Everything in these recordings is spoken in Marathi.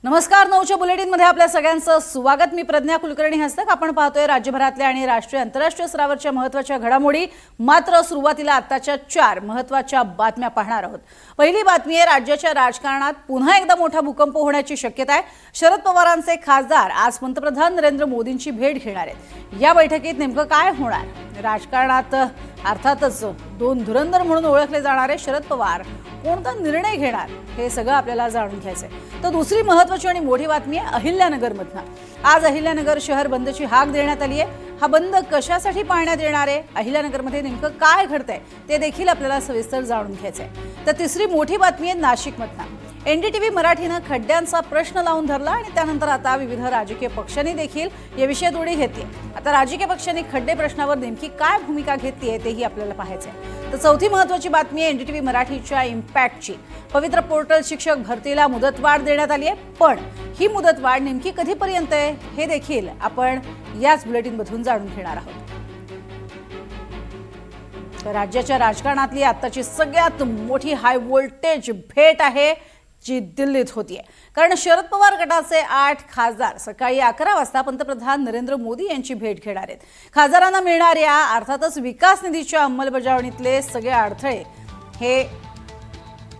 नमस्कार. 9च्या बुलेटिनमध्ये आपल्या सगळ्यांचं स्वागत. मी प्रज्ञा कुलकर्णी हस्तक. आपण पाहतोय राज्यभरातल्या आणि राष्ट्रीय आंतरराष्ट्रीय स्तरावरच्या महत्त्वाच्या घडामोडी. मात्र सुरुवातीला आताच्या 4 महत्त्वाच्या बातम्या पाहणार आहोत. पहिली बातमी आहे, राज्याच्या राजकारणात पुन्हा एकदा मोठा भूकंप होण्याची शक्यता आहे. शरद पवारांचे खासदार आज पंतप्रधान नरेंद्र मोदींची भेट घेणार आहेत. या बैठकीत नेमकं काय होणार? राजकारणात अर्थातच 2 धुरंधर म्हणून ओळखले जाणारे शरद पवार कोणता निर्णय घेणार हे सगळं आपल्याला जाणून घ्यायचंय. तर दुसरी महत्त्वाची आणि मोठी बातमी आहे अहिल्यानगरमधनं. आज अहिल्यानगर शहर बंदची हाक देण्यात आली आहे. हा बंद कशासाठी पाळण्यात येणार आहे, अहिल्यानगरमध्ये नेमकं काय घडतंय ते देखील आपल्याला सविस्तर जाणून घ्यायचंय. तर तिसरी मोठी बातमी आहे नाशिकमधनं. एनडीटीव्ही मराठीनं खड्ड्यांचा प्रश्न लावून धरला आणि त्यानंतर आता विविध राजकीय पक्षांनी देखील या विषयात उडी घेतली. आता राजकीय पक्षांनी खड्डे प्रश्नावर नेमकी काय भूमिका घेतली आहे तेही आपल्याला पाहायचंय. तर चौथी महत्त्वाची बातमी आहे एनडीटीव्ही मराठीच्या इम्पॅक्टची. पवित्र पोर्टल शिक्षक भरतीला मुदतवाढ देण्यात आली आहे, पण ही मुदतवाढ नेमकी कधीपर्यंत आहे हे देखील आपण याच बुलेटिनमधून जाणून घेणार आहोत. राज्याच्या राजकारणातली आताची सगळ्यात मोठी हाय व्होल्टेज भेट आहे जी दिल्लीत होतीये. कारण शरद पवार गटाचे 8 खासदार सकाळी 11 वाजता पंतप्रधान नरेंद्र मोदी यांची भेट घेणार आहेत. खासदारांना मिळणाऱ्या अर्थातच विकास निधीच्या अंमलबजावणीतले सगळे अडथळे, हे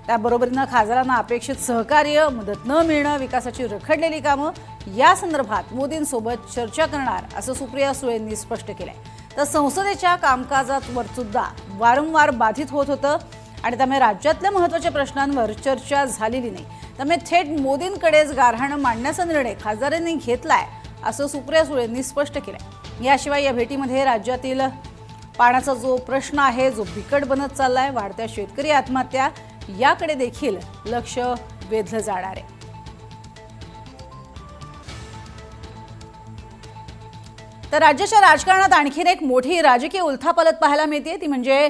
त्याबरोबरीनं खासदारांना अपेक्षित सहकार्य, मदत न मिळणं, विकासाची रखडलेली कामं या संदर्भात मोदींसोबत चर्चा करणार असं सुप्रिया सुळेंनी स्पष्ट केलंय. तर संसदेच्या कामकाजावर सुद्धा वारंवार बाधित होत होतं आणि त्यामुळे राज्यातल्या महत्त्वाच्या प्रश्नांवर चर्चा झालेली नाही. त्यामुळे थेट मोदींकडेच गारहाणं मांडण्याचा निर्णय खासदारांनी घेतलाय असं सुप्रिया सुळेंनी स्पष्ट केलंय. याशिवाय या भेटीमध्ये राज्यातील पाण्याचा जो प्रश्न आहे, जो बिकट बनत चाललाय, वाढत्या शेतकरी आत्महत्या, याकडे देखील लक्ष वेधलं जाणार आहे. तर राज्याच्या राजकारणात आणखीन एक मोठी राजकीय उलथापालथ पाहायला मिळते. ती म्हणजे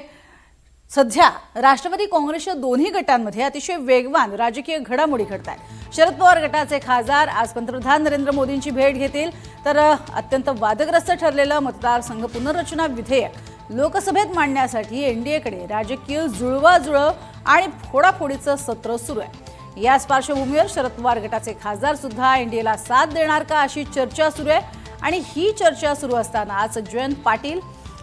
सध्या राष्ट्रवादी काँग्रेसच्या दोन्ही गटांमध्ये अतिशय वेगवान राजकीय घडामोडी घडत आहेत. शरद पवार गटाचे खासदार आज पंतप्रधान नरेंद्र मोदींची भेट घेतील. तर अत्यंत वादग्रस्त ठरलेलं मतदारसंघ पुनर्रचना विधेयक लोकसभेत मांडण्यासाठी एनडीएकडे राजकीय जुळवाजुळव आणि फोडाफोडीचं सत्र सुरू आहे. याच पार्श्वभूमीवर शरद पवार गटाचे खासदार सुद्धा एनडीएला साथ देणार का अशी चर्चा सुरू आहे. आणि ही चर्चा सुरू असतानाच जयंत पाटील,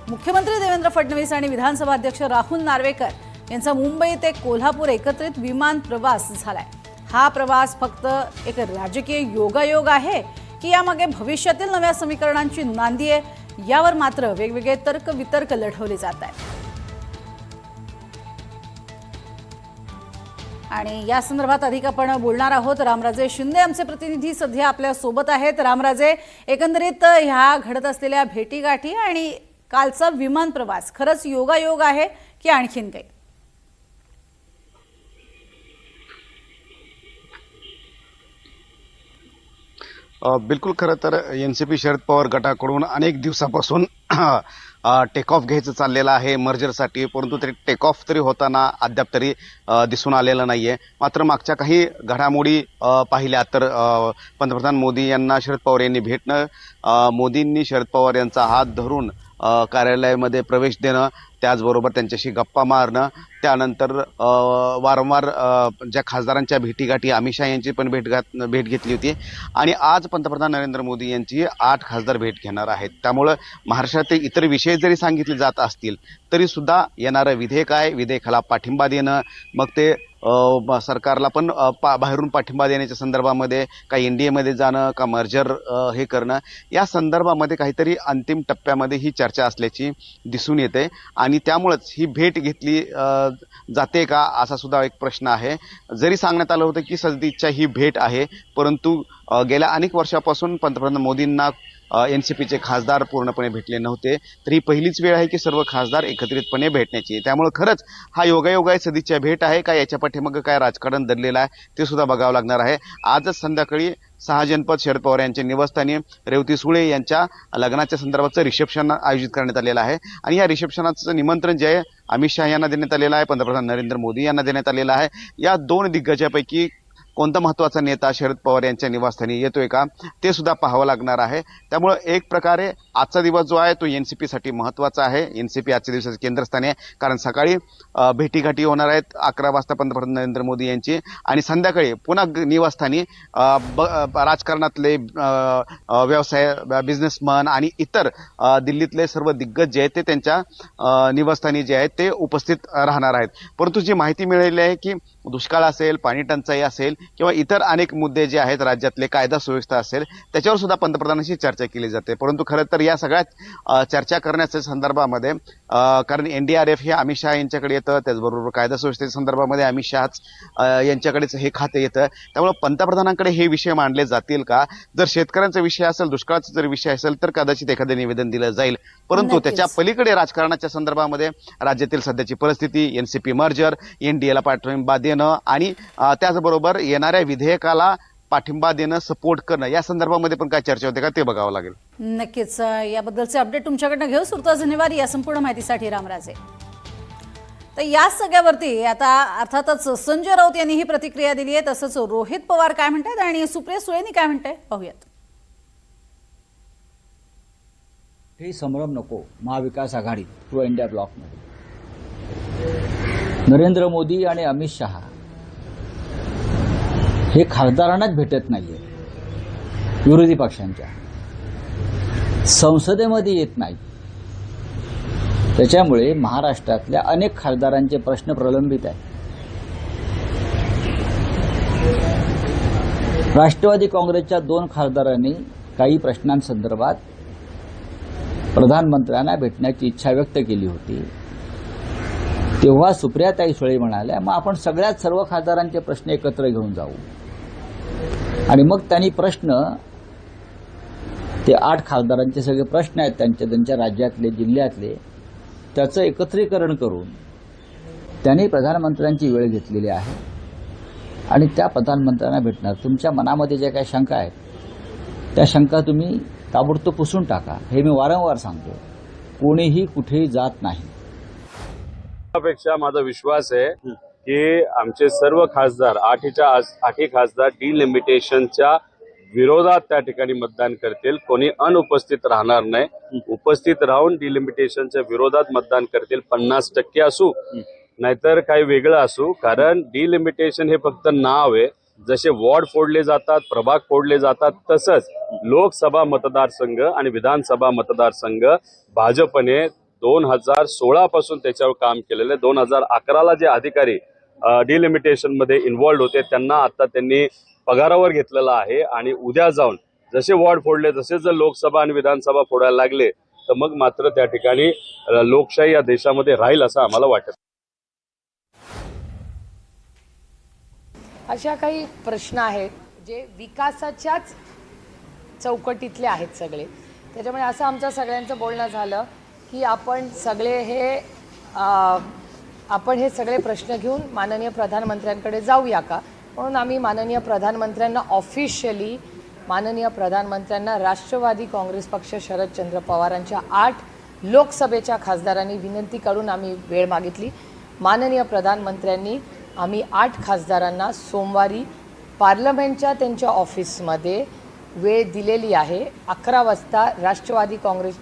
मुख्यमंत्री देवेंद्र फडणवीस आणि विधानसभा अध्यक्ष राहुल नार्वेकर यांचा मुंबई ते कोल्हापूर एकत्रित विमान प्रवास झालाय. हा प्रवास फक्त एक राजकीय योगायोग आहे की यामागे भविष्यातील नव्या समीकरणांची नांदी आहे, यावर मात्र वेगवेगळे तर्कवितर्क लढवले जात आहेत. आणि या संदर्भात अधिक आपण बोलणार आहोत. रामराजे शिंदे आमचे प्रतिनिधी सध्या आपल्या सोबत आहेत. रामराजे, एकंदरीत ह्या घडत असलेल्या भेटीगाठी आणि कालचा विमान प्रवास खरंच योगायोग आहे की आणखीन काही? बिलकुल. खरं तर एनसीपी शरद पवार गटाकडून अनेक दिवसापासून टेक ऑफ घ्यायचं चाललेलं आहे मर्जरसाठी, परंतु तरी टेक ऑफ तरी होताना अद्याप तरी दिसून आलेलं नाहीये. मात्र मागच्या काही घडामोडी पाहिल्या तर पंतप्रधान मोदी यांना शरद पवार यांनी भेटणं, मोदींनी शरद पवार यांचा हात धरून कार्यालयामध्ये प्रवेश देणं, त्याचबरोबर त्यांच्याशी गप्पा मारणं, त्यानंतर वारंवार ज्या खासदारांच्या भेटीगाठी, अमित शहा यांची पण भेट घेतली होती आणि आज पंतप्रधान नरेंद्र मोदी यांची 8 खासदार भेट घेणार आहेत. त्यामुळं महाराष्ट्रातील इतर विषय जरी सांगितले जात असतील तरी सुद्धा येणारं विधेयक आहे, विधेयकाला पाठिंबा देणं, मग ते सरकारला पण बाहेरून पाठिंबा देण्याच्या संदर्भामध्ये काही एनडीएमध्ये जाणं का मर्जर हे करणं, या संदर्भामध्ये काहीतरी अंतिम टप्प्यामध्ये ही चर्चा असल्याची दिसून येते. आणि त्यामुळेच ही भेट घेतली जाते का असा सुद्धा एक प्रश्न आहे. जरी सांगण्यात आलं होतं की सदिच्छा ही भेट आहे, परंतु गेल्या अनेक वर्षापासून पंतप्रधान मोदींना एनसीपीचे खासदार पूर्णपणे भेटले नव्हते. तर ही पहिलीच वेळ आहे की सर्व खासदार एकत्रितपणे भेटण्याची. त्यामुळे खरंच हा योगायोग आहे, सदिच्छा भेट आहे का याच्या पाठीमागे काय राजकारण दडलेलं आहे ते सुद्धा बघावं लागणार आहे. आजच संध्याकाळी 6 जनपद शरद पवार यांच्या निवासस्थानी रेवती सुळे यांच्या लग्नाच्या संदर्भाचं रिसेप्शन आयोजित करण्यात आलेलं आहे आणि या रिसेप्शनाचं निमंत्रण जे आहे अमित शहा यांना देण्यात आलेलं आहे, पंतप्रधान नरेंद्र मोदी यांना देण्यात आलेलं आहे. या 2 दिग्गजापैकी कोणता महत्त्वाचा नेता शरद पवार यांच्या निवासस्थानी येतोय का ते सुद्धा पाहावं लागणार आहे. त्यामुळं एक प्रकारे आजचा दिवस जो आहे तो एनसीपीसाठी महत्त्वाचा आहे. एनसीपी आजच्या दिवसाचं केंद्रस्थानी आहे, कारण सकाळी भेटीगाठी होणार आहेत 11 वाजता पंतप्रधान नरेंद्र मोदी यांची, आणि संध्याकाळी पुन्हा निवासस्थानी राजकारणातले व्यवसाय बिझनेसमन आणि इतर दिल्लीतले सर्व दिग्गज जे आहेत ते त्यांच्या निवासस्थानी जे आहेत ते उपस्थित राहणार आहेत. परंतु जी माहिती मिळाली आहे की दुष्काळ असेल, पाणी टंचाई असेल किंवा इतर अनेक मुद्दे जे आहेत राज्यातले, कायदा सुव्यवस्था असेल, त्याच्यावर सुद्धा पंतप्रधानांशी चर्चा केली जाते. परंतु खरं तर या सगळ्यात चर्चा करण्याच्या संदर्भामध्ये कारण NDRF हे अमित शहा यांच्याकडे येतं, त्याचबरोबर कायदा सुव्यवस्थेच्या संदर्भामध्ये अमित शहा यांच्याकडेच हे खातं येतं. त्यामुळे पंतप्रधानांकडे हे विषय मांडले जातील का? जर शेतकऱ्यांचा विषय असेल, दुष्काळाचा जर विषय असेल तर कदाचित एखादं निवेदन दिलं जाईल. परंतु त्याच्या पलीकडे राजकारणाच्या संदर्भामध्ये राज्यातील सध्याची परिस्थिती, एनसीपी मर्जर, NDAला पाठिंबा देणं आणि त्याचबरोबर येणाऱ्या विधेयकाला पाठिंबा देणं, सपोर्ट करणं, या संदर्भामध्ये पण काय चर्चा होते का ते बघावं लागेल. नक्कीच याबद्दलचे अपडेट तुमच्याकडनं घेऊ. सुरता धन्यवाद या संपूर्ण माहितीसाठी रामराजे. तर या सगळ्यावरती आता अर्थातच संजय राऊत यांनी ही प्रतिक्रिया दिली आहे, तसंच रोहित पवार काय म्हणतात आणि सुप्रिया सुळेंनी काय म्हणताय पाहूयात. हे संभ्रम नको महाविकास आघाडी किंवा इंडिया ब्लॉकमध्ये. नरेंद्र मोदी आणि अमित शहा हे खासदारांनाच भेटत नाहीये, विरोधी पक्षांच्या संसदेमध्ये येत नाही. त्याच्यामुळे महाराष्ट्रातल्या अनेक खासदारांचे प्रश्न प्रलंबित आहेत. राष्ट्रवादी काँग्रेसच्या 2 खासदारांनी काही प्रश्नांसंदर्भात प्रधानमंत्र्यांना भेटण्याची इच्छा व्यक्त केली होती. तेव्हा सुप्रियाताई सुळे म्हणाल्या, मग आपण सर्व खासदारांचे प्रश्न एकत्र घेऊन जाऊ. आणि मग त्यांनी प्रश्न, ते 8 खासदारांचे सगळे प्रश्न आहेत त्यांच्या राज्यातले, जिल्ह्यातले, त्याचं एकत्रीकरण करून त्यांनी प्रधानमंत्र्यांची वेळ घेतलेली आहे आणि त्या प्रधानमंत्र्यांना भेटणार. तुमच्या मनामध्ये ज्या काही शंका आहेत त्या शंका तुम्ही ताबडतोब पुसून टाका. हे मी वारंवार सांगतो, कोणीही कुठेही जात नाही. पेक्षा माझा विश्वास आहे की आमचे सर्व खासदार 8ही खासदार डिलिमिटेशनच्या विरोधात त्या ठिकाणी मतदान करतील. कोणी अनुपस्थित राहणार नाही, उपस्थित राहून डिलिमिटेशनच्या विरोधात मतदान करतील. 50% असू नाहीतर काही वेगळं असू, कारण डिलिमिटेशन हे फक्त नाव आहे. जसे वॉर्ड फोडले जातात, प्रभाग फोडले जातात, तसंच लोकसभा मतदारसंघ आणि विधानसभा मतदारसंघ भाजपने 2016 पासून त्याच्यावर काम केलेलं आहे. 2011ला जे अधिकारी डिलिमिटेशन मध्ये इन्व्हॉल्ड होते त्यांना आता त्यांनी पगारावर घेतलेला आहे. आणि उद्या जाऊन जसे वॉर्ड फोडले, जसे जर लोकसभा आणि विधानसभा फोडायला लागले तर मग मात्र त्या ठिकाणी लोकशाही या देशामध्ये राहील असं आम्हाला वाटत. अशा काही प्रश्न आहेत जे विकासाच्याच चौकटीतले आहेत सगळे. त्याच्यामुळे असं आमचं सगळ्यांचं बोलणं झालं की आपण हे सगळे प्रश्न घेऊन माननीय प्रधानमंत्र्यांकडे जाऊया का. म्हणून आम्ही माननीय प्रधानमंत्र्यांना ऑफिशियली, माननीय प्रधानमंत्र्यांना राष्ट्रवादी काँग्रेस पक्ष शरदचंद्र पवारांच्या 8 लोकसभेच्या खासदारांनी विनंती करून आम्ही वेळ मागितली. माननीय प्रधानमंत्र्यांनी आम्ही 8 खासदारांना सोमवारी पार्लमेंटच्या त्यांच्या ऑफिसमध्ये वेळ दिलेली आहे. 11 वाजता राष्ट्रवादी काँग्रेस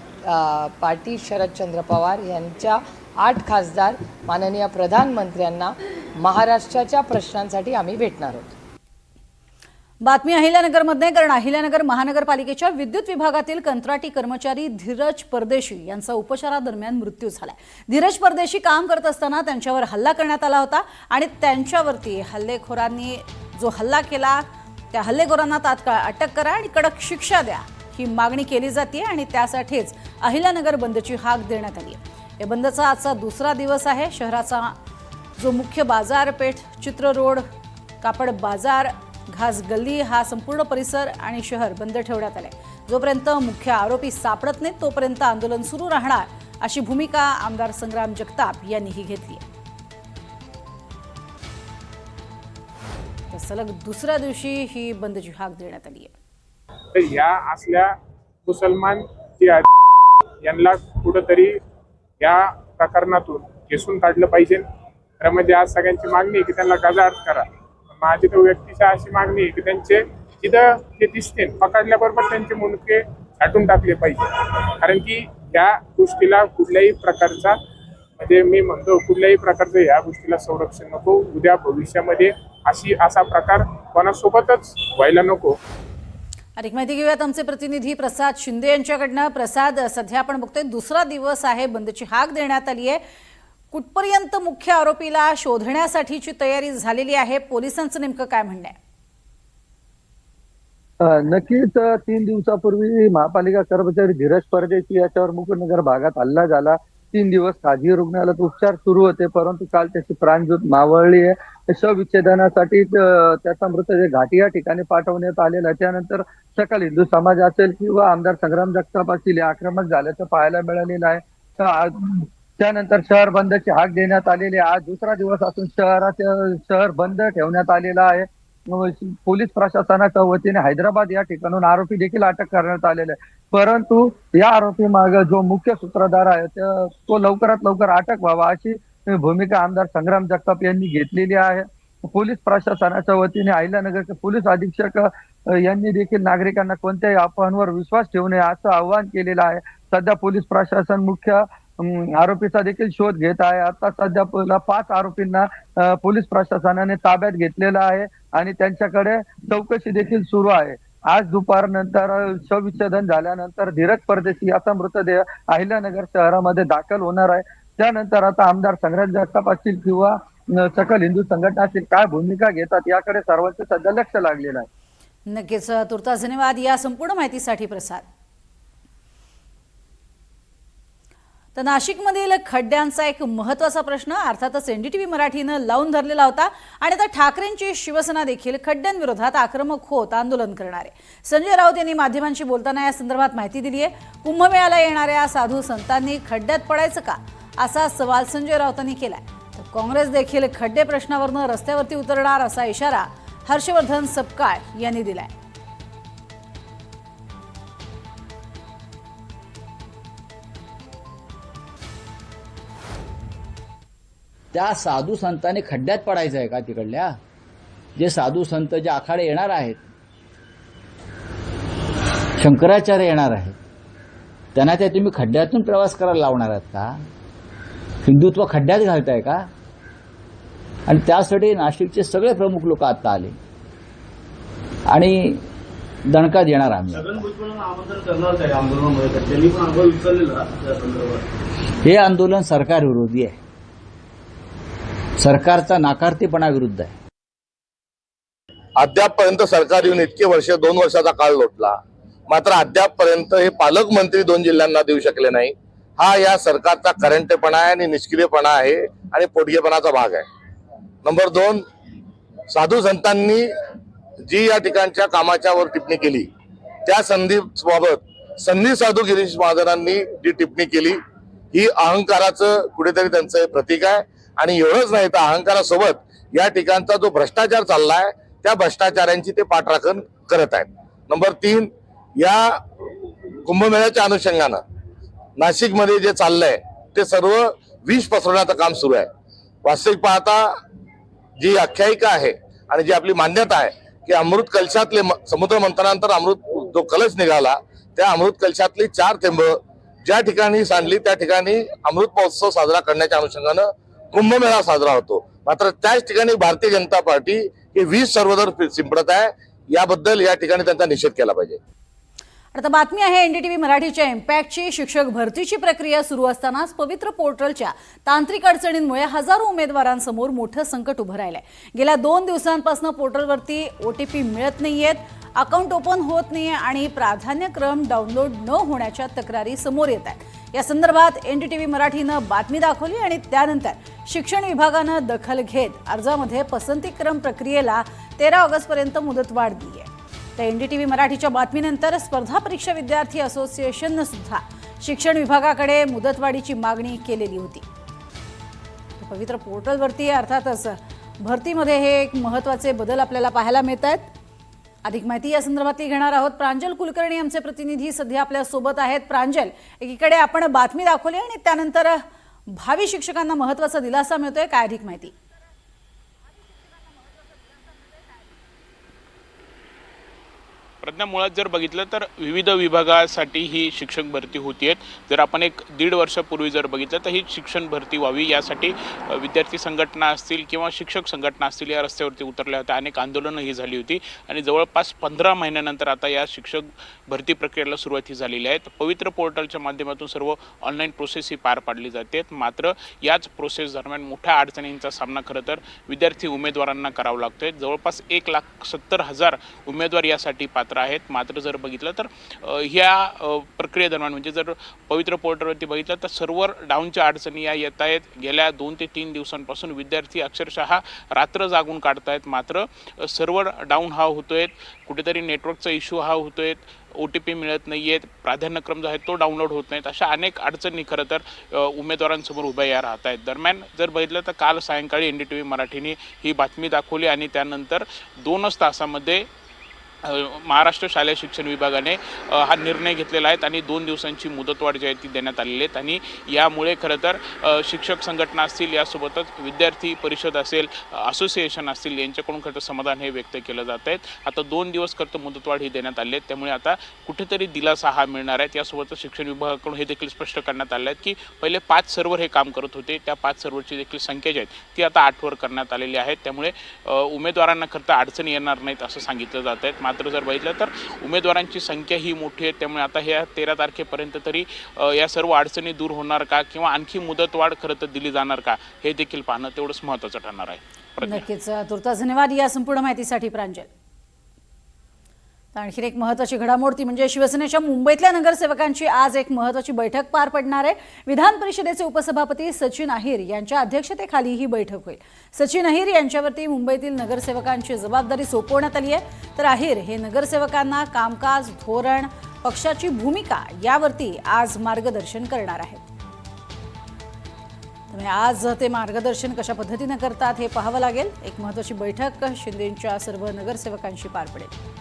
पार्टी शरदचंद्र पवार यांच्या 8 खासदार माननीय प्रधानमंत्र्यांना महाराष्ट्राच्या प्रश्नांसाठी आम्ही भेटणार आहोत. बातमी अहिल्यानगरमध्ये, कारण अहिल्यानगर महानगरपालिकेच्या विद्युत विभागातील कंत्राटी कर्मचारी धीरज परदेशी यांचा उपचारादरम्यान मृत्यू झाला. धीरज परदेशी काम करत असताना त्यांच्यावर हल्ला करण्यात आला होता आणि त्यांच्यावरती हल्लेखोरांनी जो हल्ला केला त्या हल्लेखोरांना तात्काळ अटक करा आणि कडक शिक्षा द्या ही मागणी केली जाते आणि त्यासाठीच अहिल्यानगर बंदची हाक देण्यात आली आहे. या बंदचा आजचा दुसरा दिवस आहे. शहराचा जो मुख्य बाजारपेठ, चित्र रोड, कापड बाजार, घास गल्ली हा संपूर्ण परिसर आणि शहर बंद ठेवण्यात आले. जोपर्यंत मुख्य आरोपी सापडत नाहीत तोपर्यंत आंदोलन सुरू राहणार अशी भूमिका आमदार संग्राम जगताप यांनीही घेतली आहे. तर सलग दुसऱ्या दिवशी ही बंदची हाक देण्यात आली आहे. तर या असल्या मुसलमान यांना कुठंतरी या प्रकरणातून खेचून काढलं पाहिजे. त्यामध्ये आज सगळ्यांची मागणी आहे की त्यांना गजाआड करा. माझी तर व्यक्तीच्या अशी मागणी आहे की त्यांचे जिथं ते दिसते पकडल्याबरोबर त्यांचे मुंडके छाटून टाकले पाहिजे. कारण की या गोष्टीला कुठल्याही प्रकारचा म्हणजे मी म्हणतो कुठल्याही प्रकारचं या गोष्टीला संरक्षण नको. उद्या भविष्यामध्ये असा प्रकार कोणासोबतच व्हायला नको. अधिक माहिती घेऊयात आमचे प्रतिनिधी प्रसाद शिंदे यांच्याकडनं. प्रसाद, सध्या आपण बघतोय दुसरा दिवस आहे, बंदची हाक देण्यात आली आहे. कुठपर्यंत मुख्य आरोपीला शोधण्यासाठीची तयारी झालेली आहे? पोलिसांचं नेमकं काय म्हणणं आहे? नक्कीच 3 दिवसापूर्वी महापालिका कर्मचारी धीरज परदेशी याच्यावर मुकुंदनगर भागात हल्ला झाला. 3 दिवस खाजगी रुग्णालयात उपचार सुरू होते, परंतु काल त्याची प्राणज्योत मावळली आहे. शवविच्छेदनासाठी त्याचा मृतदेह घाटी या ठिकाणी पाठवण्यात आलेला. त्यानंतर सकल हिंदू समाज असेल किंवा आमदार संग्राम जगताप असतील हे आक्रमक झाल्याचं पाहायला मिळालेलं आहे. त्यानंतर शहर बंदची हाक देण्यात आलेली आहे. आज दुसरा दिवस असून शहर बंद ठेवण्यात आलेला आहे. पोलीस प्रशासनाच्या वतीने हैदराबाद या ठिकाणून आरोपी देखील अटक करण्यात आलेले आहे. परंतु या आरोपी मागे जो मुख्य सूत्रधार आहे तो लवकरात लवकर अटक व्हावा अशी भूमिका आमदार संग्राम जगताप यांनी घेतलेली आहे. पोलीस प्रशासनाच्या वतीने अहिल्यानगरचे पोलीस अधीक्षक यांनी देखील नागरिकांना कोणत्याही अफवांवर विश्वास ठेवू नये असं आवाहन केलेलं आहे. सध्या पोलीस प्रशासन मुख्य आरोपीचा देखील शोध घेत आहे. आता सध्या 5 आरोपींना पोलीस प्रशासनाने ताब्यात घेतलेलं आहे आणि त्यांच्याकडे चौकशी देखील सुरू आहे. आज दुपारनंतर शवविच्छेदन झाल्यानंतर धीरज परदेशी याचा मृतदेह अहिल्यानगर शहरामध्ये दाखल होणार आहे. त्यानंतर आता आमदार संग्राम जगताप असतील किंवा सकल हिंदू संघटना असतील काय भूमिका घेतात याकडे सर्वांचं सध्या लक्ष लागलेलं आहे. नक्कीच, तुर्तास धन्यवाद या संपूर्ण माहितीसाठी प्रसाद. तर नाशिकमधील खड्ड्यांचा एक महत्त्वाचा प्रश्न अर्थातच एनडीटीव्ही मराठीनं लावून धरलेला होता आणि आता ठाकरेंची शिवसेना देखील खड्ड्यांविरोधात आक्रमक होत आंदोलन करणार आहे. संजय राऊत यांनी माध्यमांशी बोलताना या संदर्भात माहिती दिली आहे. कुंभमेळ्याला येणाऱ्या साधू संतांनी खड्ड्यात पडायचं का असा सवाल संजय राऊतांनी केलाय. तर काँग्रेस देखील खड्डे प्रश्नावरनं रस्त्यावरती उतरणार असा इशारा हर्षवर्धन सपकाळ यांनी दिलाय. त्या साधू संतांनी खड्ड्यात पडायचं आहे का? तिकडल्या जे साधू संत जे आखाडे येणार आहेत, शंकराचार्य येणार आहेत, त्यांना ते तुम्ही खड्ड्यातून प्रवास करायला लावणार आहात का? हिंदुत्व खड्ड्यात घालताय का? आणि त्यासाठी नाशिकचे सगळे प्रमुख लोक आता आले आणि दणका देणार आम्ही. हे आंदोलन सरकार विरोधी आहे, सरकारचा नाकारतेपणा विरुद्ध आहे. अद्यापपर्यंत सरकार येऊन इतके वर्ष 2 वर्षाचा काळ लोटला, मात्र अद्यापपर्यंत हे पालकमंत्री 2 जिल्ह्यांना देऊ शकले नाही. हा या सरकारचा करंटेपणा आहे आणि निष्क्रियपणा आहे आणि पोटगेपणाचा भाग आहे. नंबर 2, साधू संतांनी जी या ठिकाणच्या कामाच्या वर टिप्पणी केली त्या संधीबाबत संधी साधू गिरीश महाजनांनी जी टिप्पणी केली ही अहंकाराचं कुठेतरी त्यांचं प्रतीक आहे. आणि एवढंच नाही तर अहंकारासोबत या ठिकाणचा जो भ्रष्टाचार चाललाय त्या भ्रष्टाचारांची ते पाठराखण करत आहेत. नंबर 3, या कुंभमेळ्याच्या अनुषंगानं नाशिकमध्ये जे चाललंय ते सर्व विष पसरवण्याचं काम सुरू आहे. वास्तविक पाहता जी आख्यायिका आहे आणि जी आपली मान्यता आहे की अमृत कलशातले समुद्र मंथनानंतर अमृत जो कलश निघाला त्या अमृत कलशातली 4 थेंब ज्या ठिकाणी सांडली त्या ठिकाणी अमृत महोत्सव साजरा करण्याच्या अनुषंगानं कुंभमेळा साजरा होतो. मात्र त्याच ठिकाणी भारतीय जनता पार्टी हे विष सर्वदर शिंपडत आहे. याबद्दल या ठिकाणी त्यांचा निषेध केला पाहिजे. आता बातमी आहे एनडीटीव्ही मराठीच्या इम्पॅक्टची. शिक्षक भरतीची प्रक्रिया सुरू असतानाच पवित्र पोर्टलच्या तांत्रिक अडचणींमुळे हजारो उमेदवारांसमोर मोठं संकट उभं राहिलंय. गेल्या 2 दिवसांपासून पोर्टलवरती OTP मिळत नाहीयेत, अकाउंट ओपन होत नाहीये आणि प्राधान्यक्रम डाउनलोड न होण्याच्या तक्रारी समोर येत आहेत. या संदर्भात एनडीटीव्ही मराठीनं बातमी दाखवली आणि त्यानंतर शिक्षण विभागानं दखल घेत अर्जामध्ये पसंतीक्रम प्रक्रियेला 13 ऑगस्टपर्यंत मुदतवाढ दिली आहे. तर एनडीटीव्ही मराठीच्या बातमीनंतर स्पर्धा परीक्षा विद्यार्थी असोसिएशननं सुद्धा शिक्षण विभागाकडे मुदतवाढीची मागणी केलेली होती. पवित्र पोर्टलवरती अर्थातच भरतीमध्ये हे एक महत्त्वाचे बदल आपल्याला पाहायला मिळत आहेत. अधिक माहिती या संदर्भातली घेणार आहोत. प्रांजल कुलकर्णी आमचे प्रतिनिधी सध्या आपल्या सोबत आहेत. प्रांजल, एकीकडे आपण बातमी दाखवली आणि त्यानंतर भावी शिक्षकांना महत्त्वाचा दिलासा मिळतोय, काय अधिक माहिती? प्रज्ञा, मुळात जर बघितलं तर विविध विभागासाठी ही शिक्षक भरती होतीये. जर आपण 1-1.5 वर्षापूर्वी जर बघितलं तर ही शिक्षण भरती व्हावी यासाठी विद्यार्थी संघटना असतील किंवा शिक्षक संघटना असतील या रस्त्यावरती उतरल्या होत्या. अनेक आंदोलनं ही झाली होती आणि जवळपास 15 महिन्यानंतर आता या शिक्षक भरती प्रक्रियेला सुरुवात ही झालेली आहे. पवित्र पोर्टलच्या माध्यमातून सर्व ऑनलाईन प्रोसेस ही पार पाडली जाते. मात्र याच प्रोसेस दरम्यान मोठ्या अडचणींचा सामना खरं तर विद्यार्थी उमेदवारांना करावा लागतोय. जवळपास 1,70,000 उमेदवार यासाठी पात्र आहेत. मात्र जर बघितलं तर ह्या प्रक्रियेदरम्यान म्हणजे जर पवित्र पोर्टलवरती बघितलं तर सर्व्हर डाऊनच्या अडचणी या येत आहेत. गेल्या 2 ते 3 दिवसांपासून विद्यार्थी अक्षरशः रात्र जागून काढतायत. मात्र सर्व्हर डाऊन हा होतोय, कुठेतरी नेटवर्कचा इश्यू हा होतोय, OTP मिळत नाही आहेत, प्राधान्यक्रम जो आहे तो डाउनलोड होत नाहीत. अशा अनेक अडचणी खरं तर उमेदवारांसमोर उभ्या या राहत आहेत. दरम्यान जर बघितलं तर काल सायंकाळी NDTV मराठीने ही बातमी दाखवली आणि त्यानंतर 2च तासामध्ये महाराष्ट्र शालेय शिक्षण विभागाने हा निर्णय घेतलेला आहे आणि 2 दिवसांची मुदतवाढ जी आहे ती देण्यात आलेली आहे. आणि यामुळे खरं तर शिक्षक संघटना असतील, यासोबतच विद्यार्थी परिषद असेल, असोसिएशन असतील, यांच्याकडून खरं तर समाधान हे व्यक्त केलं जात आहे. आता 2 दिवस खरं तर मुदतवाढ ही देण्यात आली आहे. त्यामुळे आता कुठेतरी दिलासा हा मिळणार आहे. यासोबतच शिक्षण विभागाकडून हे देखील स्पष्ट करण्यात आलं आहे की पहिले 5 सर्व्हर हे काम करत होते, त्या 5 सर्व्हरची देखील संख्या जी आहे ती आता 8वर करण्यात आलेली आहे. त्यामुळे उमेदवारांना खरं तर अडचणी येणार नाहीत असं सांगितलं जात आहे. मात्र जर बघितलं तर उमेदवारांची संख्या ही मोठी आहे. त्यामुळे आता ह्या 13 तारखेपर्यंत तरी या सर्व अडचणी दूर होणार का किंवा आणखी मुदतवाढ खरं तर दिली जाणार का हे देखील पाहणं तेवढंच महत्त्वाचं ठरणार आहे. नक्कीच. तुर्तास धन्यवाद या संपूर्ण माहितीसाठी प्रांजल. आणखी एक महत्त्वाची घडामोड ती म्हणजे शिवसेनेच्या मुंबईतल्या नगरसेवकांची आज एक महत्त्वाची बैठक पार पडणार आहे. विधान परिषदेचे उपसभापती सचिन अहिर यांच्या अध्यक्षतेखाली ही बैठक होईल. सचिन अहिर यांच्यावरती मुंबईतील नगरसेवकांची जबाबदारी सोपवण्यात आली आहे. तर अहिर हे नगरसेवकांना कामकाज, धोरण, पक्षाची भूमिका यावरती आज मार्गदर्शन करणार आहेत. त्यामुळे आज ते मार्गदर्शन कशा पद्धतीने करतात हे पाहावं लागेल. एक महत्त्वाची बैठक शिंदेंच्या सर्व नगरसेवकांशी पार पडेल.